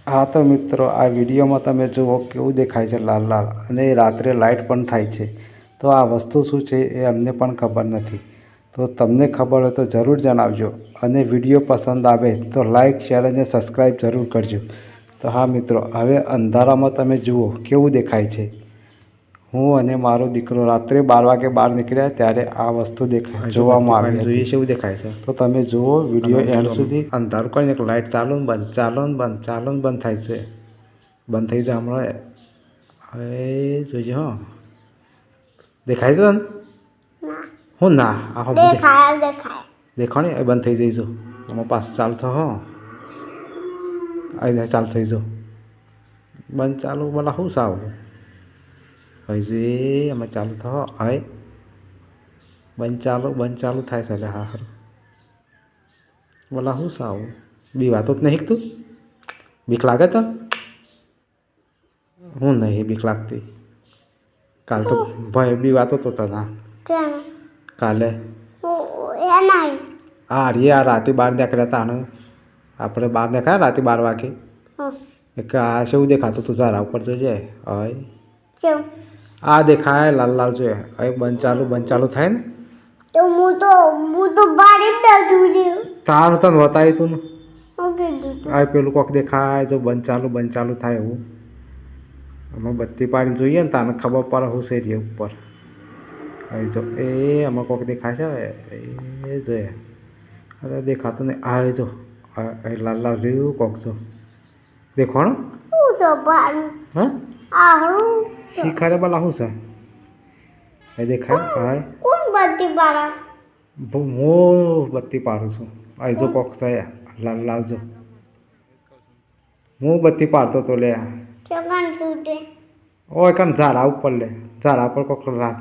હા તો મિત્રો, આ વિડીયોમાં તમે જુઓ કેવું દેખાય છે લાલ લાલ, અને રાત્રે લાઇટ પણ થાય છે. તો આ વસ્તુ શું છે એ અમને પણ ખબર નથી. તો તમને ખબર હોય તો જરૂર જણાવજો, અને વિડીયો પસંદ આવે તો લાઇક, શેર અને સબસ્ક્રાઈબ જરૂર કરજો. તો હા મિત્રો, હવે અંધારામાં તમે જુઓ કેવું દેખાય છે. હું અને મારો દીકરો રાત્રે 12 વાગે બહાર નીકળ્યા ત્યારે આ વસ્તુ જોવામાં આવી હતી. એવું દેખાય છે. તો તમે જુઓ વિડીયો એન્ડ સુધી. અંધારું કરીને એક લાઇટ ચાલુ ને બંધ, ચાલુ ને બંધ, ચાલુ ને બંધ થાય છે. બંધ થઈ જાય હમણાં. હવે જોઈજે હો. દેખાય છે તને? હું ના આ દેખાય ને બંધ થઈ જઈશું. આમાં પાછું ચાલુ થશે. અહીં ચાલુ થઈ જાઓ. બંધ ચાલુ બોલા શું સાવ હજી અમે ચાલુ થયો હવે બંધ ચાલુ થાય છે. હા ખરું બોલા શું સાવ બી વાતો જ નહીં તું. બીક લાગે તો હું નહીં બીક લાગતી. કાલ તો ભાઈ બી વાતો તો તને કાલે આ રાતે 12 નીકળ્યા હતા ને આપણે 12 નીકળ્યા રાતે 12 વાગે. એક આ શું દેખાતું તું ઝારા ઉપર જોજે. હવે આ દેખાય લાલ લાલ જોઈએ. હવે બંધ ચાલુ થાય ને તો હું તો બારે જ જોઈ તાર તને બતાવી તું ને. આ પેલું કોક દેખાય જો બંધ ચાલુ થાય એવું. અમે બત્તી પાડીને જોઈએ ને તાને ખબર પડે હું છે રે ઉપર. હવે જો એ આમાં કોક દેખાય છે. એ જોઈએ અરે દેખાતું ને આ જો લાલ લાલ રહ્યું કોક જો દેખોણ. હા શીખાડે પેલા શું છે એ દેખાય. હા કોણ બત્તી બારા હું બત્તી પાડું છું. આ જો કોક છે લાલ લાલ જો હું બત્તી પાડતો તો લે. ચગન સુટે ઓય કાન ઝાડા ઉપર લે. ઝાડા પર કોક રાત